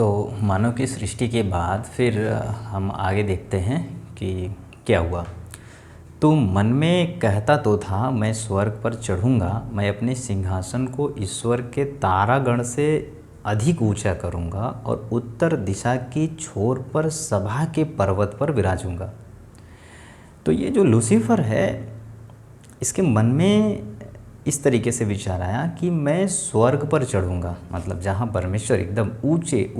तो मानव की सृष्टि के बाद फिर हम आगे देखते हैं कि क्या हुआ। तो मन में कहता तो था, मैं स्वर्ग पर चढ़ूँगा, मैं अपने सिंहासन को ईश्वर के तारागण से अधिक ऊंचा करूँगा और उत्तर दिशा की छोर पर सभा के पर्वत पर विराजूँगा। तो ये जो लूसीफर है, इसके मन में इस तरीके से विचार आया कि मैं स्वर्ग पर चढ़ूँगा, मतलब जहाँ परमेश्वर एकदम ऊंचे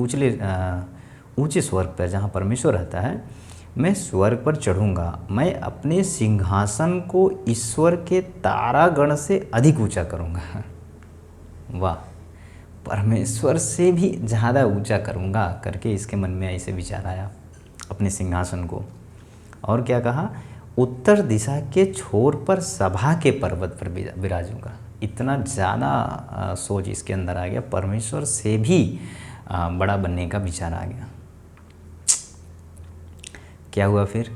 स्वर्ग पर जहाँ परमेश्वर रहता है, मैं स्वर्ग पर चढ़ूँगा, मैं अपने सिंहासन को ईश्वर के तारागण से अधिक ऊंचा करूँगा। वाह, परमेश्वर से भी ज़्यादा ऊंचा करूँगा करके इसके मन में ऐसे विचार आया अपने सिंहासन को। और क्या कहा, उत्तर दिशा के छोर पर सभा के पर्वत पर विराजूंगा। इतना ज़्यादा सोच इसके अंदर आ गया, परमेश्वर से भी बड़ा बनने का विचार आ गया। क्या हुआ फिर,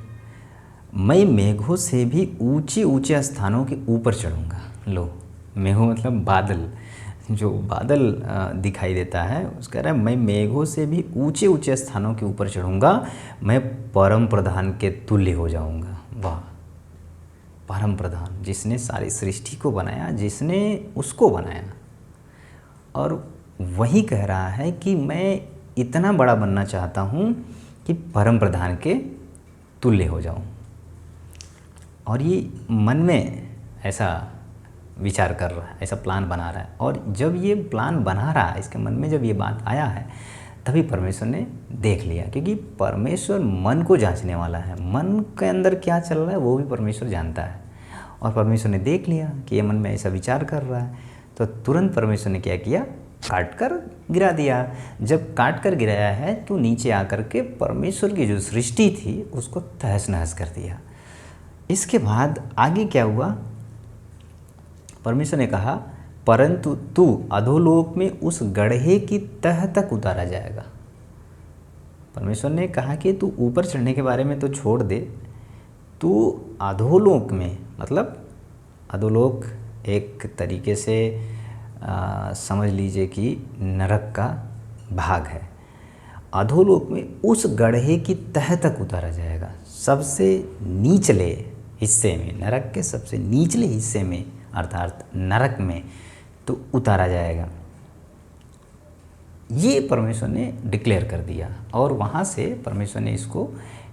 मैं मेघों से भी ऊंचे ऊंचे स्थानों के ऊपर चढ़ूंगा। लो, मेघों मतलब बादल, जो बादल दिखाई देता है, उस कह रहा है मैं मेघों से भी ऊंचे ऊंचे स्थानों के ऊपर चढ़ूंगा, मैं परम प्रधान के तुल्य हो जाऊंगा। वाह, परम प्रधान जिसने सारी सृष्टि को बनाया, जिसने उसको बनाया, और वही कह रहा है कि मैं इतना बड़ा बनना चाहता हूँ कि परम प्रधान के तुल्य हो जाऊँ। और ये मन में ऐसा विचार कर रहा है, ऐसा प्लान बना रहा है। और जब ये प्लान बना रहा है, इसके मन में जब ये बात आया है, तभी परमेश्वर ने देख लिया, क्योंकि परमेश्वर मन को जांचने वाला है। मन के अंदर क्या चल रहा है वो भी परमेश्वर जानता है। और परमेश्वर ने देख लिया कि ये मन में ऐसा विचार कर रहा है, तो तुरंत परमेश्वर ने क्या किया, काट कर गिरा दिया। जब काट कर गिराया है तो नीचे आकर के परमेश्वर की जो सृष्टि थी उसको तहस नहस कर दिया। इसके बाद आगे क्या हुआ, परमेश्वर ने कहा, परंतु तू अधोलोक में उस गड्ढे की तह तक उतारा जाएगा। परमेश्वर ने कहा कि तू ऊपर चढ़ने के बारे में तो छोड़ दे, तू अधोलोक में, मतलब अधोलोक एक तरीके से समझ लीजिए कि नरक का भाग है। अधोलोक में उस गड्ढे की तह तक उतारा जाएगा, सबसे निचले हिस्से में, नरक के सबसे निचले हिस्से में, अर्थात नरक में तो उतारा जाएगा। ये परमेश्वर ने डिक्लेयर कर दिया, और वहाँ से परमेश्वर ने इसको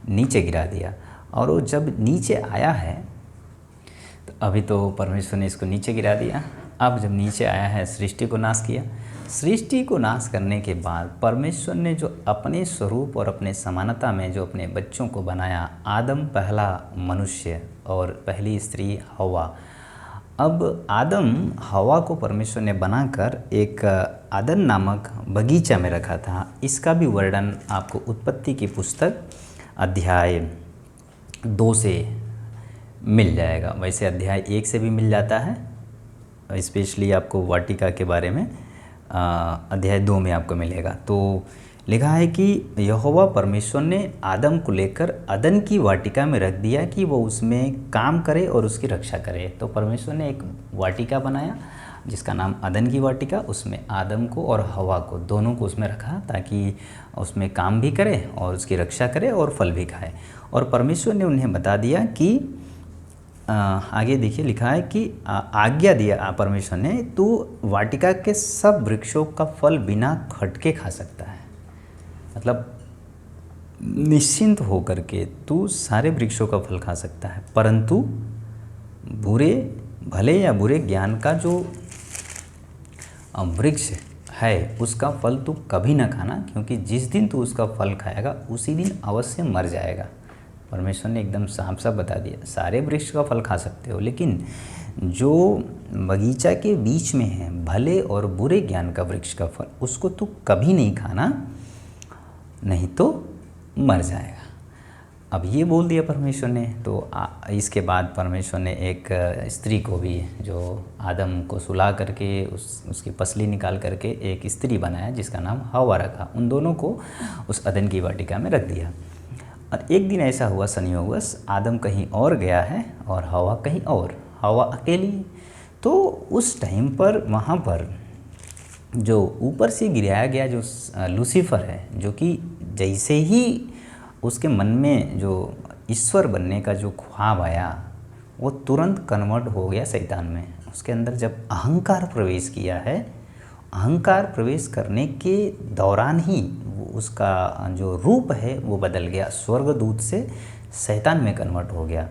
नीचे गिरा दिया। और वो जब नीचे आया है, तो अभी तो परमेश्वर ने इसको नीचे गिरा दिया। अब जब नीचे आया है, सृष्टि को नाश किया। सृष्टि को नाश करने के बाद परमेश्वर ने जो अपने स्वरूप और अपने समानता में जो अपने बच्चों को बनाया, आदम पहला मनुष्य और पहली स्त्री हवा। अब आदम हवा को परमेश्वर ने बनाकर एक आदन नामक बगीचा में रखा था। इसका भी वर्णन आपको उत्पत्ति की पुस्तक अध्याय 2 से मिल जाएगा। वैसे अध्याय 1 से भी मिल जाता है, स्पेशली आपको वाटिका के बारे में अध्याय 2 में आपको मिलेगा। तो लिखा है कि यहोवा परमेश्वर ने आदम को लेकर अदन की वाटिका में रख दिया कि वो उसमें काम करे और उसकी रक्षा करे। तो परमेश्वर ने एक वाटिका बनाया जिसका नाम अदन की वाटिका, उसमें आदम को और हवा को, दोनों को उसमें रखा ताकि उसमें काम भी करे और उसकी रक्षा करे और फल भी खाए। और परमेश्वर ने उन्हें बता दिया कि आगे देखिए, लिखा है कि आज्ञा दिया परमेश्वर ने, तू वाटिका के सब वृक्षों का फल बिना खटके खा सकता है। मतलब निश्चिंत होकर के तू सारे वृक्षों का फल खा सकता है, परंतु भले या बुरे ज्ञान का जो वृक्ष है उसका फल तू कभी ना खाना, क्योंकि जिस दिन तू उसका फल खाएगा उसी दिन अवश्य मर जाएगा। परमेश्वर ने एकदम साफ साफ बता दिया, सारे वृक्ष का फल खा सकते हो, लेकिन जो बगीचा के बीच में है भले और बुरे ज्ञान का वृक्ष का फल, उसको तू कभी नहीं खाना, नहीं तो मर जाएगा। अब ये बोल दिया परमेश्वर ने। तो इसके बाद परमेश्वर ने एक स्त्री को भी, जो आदम को सुला करके उसकी पसली निकाल करके एक स्त्री बनाया जिसका नाम हवा रखा। उन दोनों को उस अदन की वाटिका में रख दिया। और एक दिन ऐसा हुआ संयोगवश, आदम कहीं और गया है और हवा कहीं और, हवा अकेली। तो उस टाइम पर वहाँ पर जो ऊपर से गिराया गया जो लूसीफर है, जो कि जैसे ही उसके मन में जो ईश्वर बनने का जो ख्वाब आया, वो तुरंत कन्वर्ट हो गया शैतान में। उसके अंदर जब अहंकार प्रवेश किया है, अहंकार प्रवेश करने के दौरान ही वो उसका जो रूप है वो बदल गया, स्वर्गदूत से शैतान में कन्वर्ट हो गया।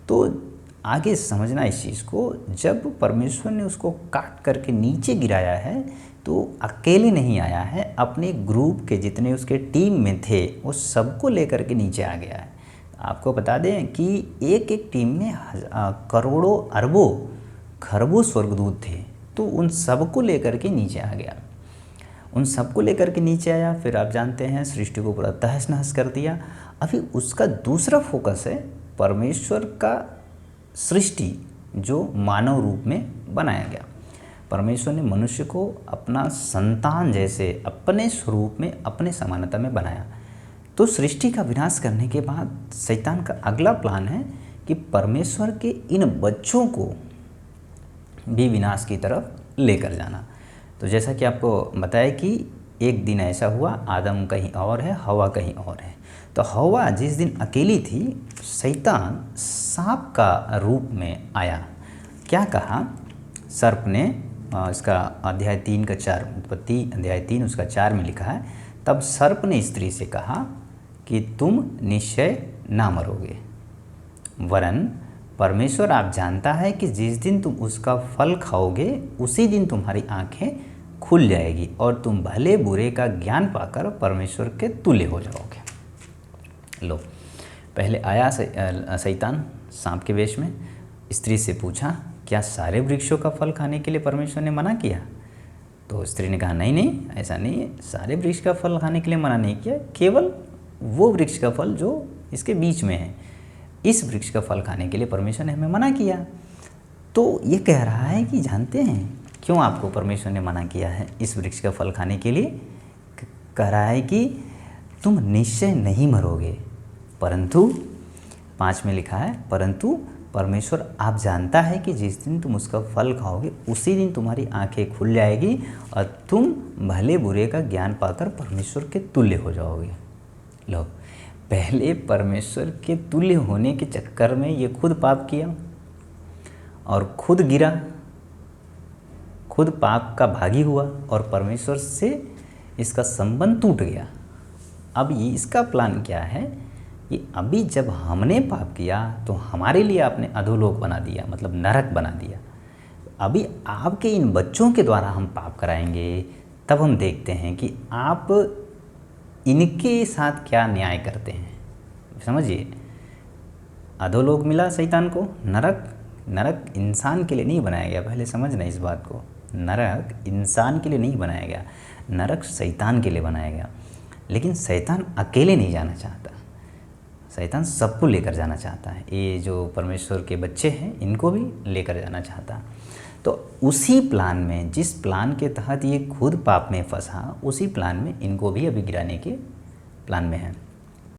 तो आगे समझना इस चीज़ को, जब परमेश्वर ने उसको काट करके नीचे गिराया है तो अकेले नहीं आया है, अपने ग्रुप के जितने उसके टीम में थे वो सबको लेकर के नीचे आ गया है। आपको बता दें कि एक एक टीम में करोड़ों अरबों खरबों स्वर्गदूत थे, तो उन सबको लेकर के नीचे आ गया। उन सबको लेकर के नीचे आया, फिर आप जानते हैं सृष्टि को पूरा तहस नहस कर दिया। अभी उसका दूसरा फोकस है परमेश्वर का सृष्टि जो मानव रूप में बनाया गया। परमेश्वर ने मनुष्य को अपना संतान जैसे अपने स्वरूप में, अपने समानता में बनाया। तो सृष्टि का विनाश करने के बाद शैतान का अगला प्लान है कि परमेश्वर के इन बच्चों को भी विनाश की तरफ लेकर जाना। तो जैसा कि आपको बताया कि एक दिन ऐसा हुआ, आदम कहीं और है, हवा कहीं और है। तो हवा जिस दिन अकेली थी, शैतान सांप का रूप में आया। क्या कहा सर्प ने? इसका अध्याय 3 का 4, उत्पत्ति अध्याय 3 उसका 4 में लिखा है, तब सर्प ने स्त्री से कहा कि तुम निश्चय ना मरोगे, वरन परमेश्वर आप जानता है कि जिस दिन तुम उसका फल खाओगे उसी दिन तुम्हारी आंखें खुल जाएगी और तुम भले बुरे का ज्ञान पाकर परमेश्वर के तुल्य हो जाओगे। लो, पहले आया शैतान सांप के वेश में, स्त्री से पूछा क्या सारे वृक्षों का फल खाने के लिए परमेश्वर ने मना किया? तो स्त्री ने कहा नहीं नहीं, ऐसा नहीं है, सारे वृक्ष का फल खाने के लिए मना नहीं किया, केवल वो वृक्ष का फल जो इसके बीच में है, इस वृक्ष का फल खाने के लिए परमेश्वर ने हमें मना किया। तो ये कह रहा है कि जानते हैं क्यों आपको परमेश्वर ने मना किया है इस वृक्ष का फल खाने के लिए? कह रहा है कि तुम निश्चय नहीं मरोगे, परंतु 5 में लिखा है, परंतु परमेश्वर आप जानता है कि जिस दिन तुम उसका फल खाओगे उसी दिन तुम्हारी आंखें खुल जाएगी और तुम भले बुरे का ज्ञान पाकर परमेश्वर के तुल्य हो जाओगे। लो, पहले परमेश्वर के तुल्य होने के चक्कर में ये खुद पाप किया और खुद गिरा, खुद पाप का भागी हुआ और परमेश्वर से इसका संबंध टूट गया। अब ये इसका प्लान क्या है कि अभी जब हमने पाप किया तो हमारे लिए आपने अधोलोक बना दिया, मतलब नरक बना दिया। अभी आपके इन बच्चों के द्वारा हम पाप कराएंगे, तब हम देखते हैं कि आप इनके साथ क्या न्याय करते हैं। समझिए, अधोलोक मिला शैतान को, नरक इंसान के लिए नहीं बनाया गया, पहले समझना इस बात को। नरक इंसान के लिए नहीं बनाया गया, नरक शैतान के लिए बनाया गया। लेकिन शैतान अकेले नहीं जाना चाहता, शैतान सबको लेकर जाना चाहता है। ये जो परमेश्वर के बच्चे हैं इनको भी लेकर जाना चाहता है। तो उसी प्लान में, जिस प्लान के तहत ये खुद पाप में फंसा, उसी प्लान में इनको भी अभी गिराने के प्लान में है।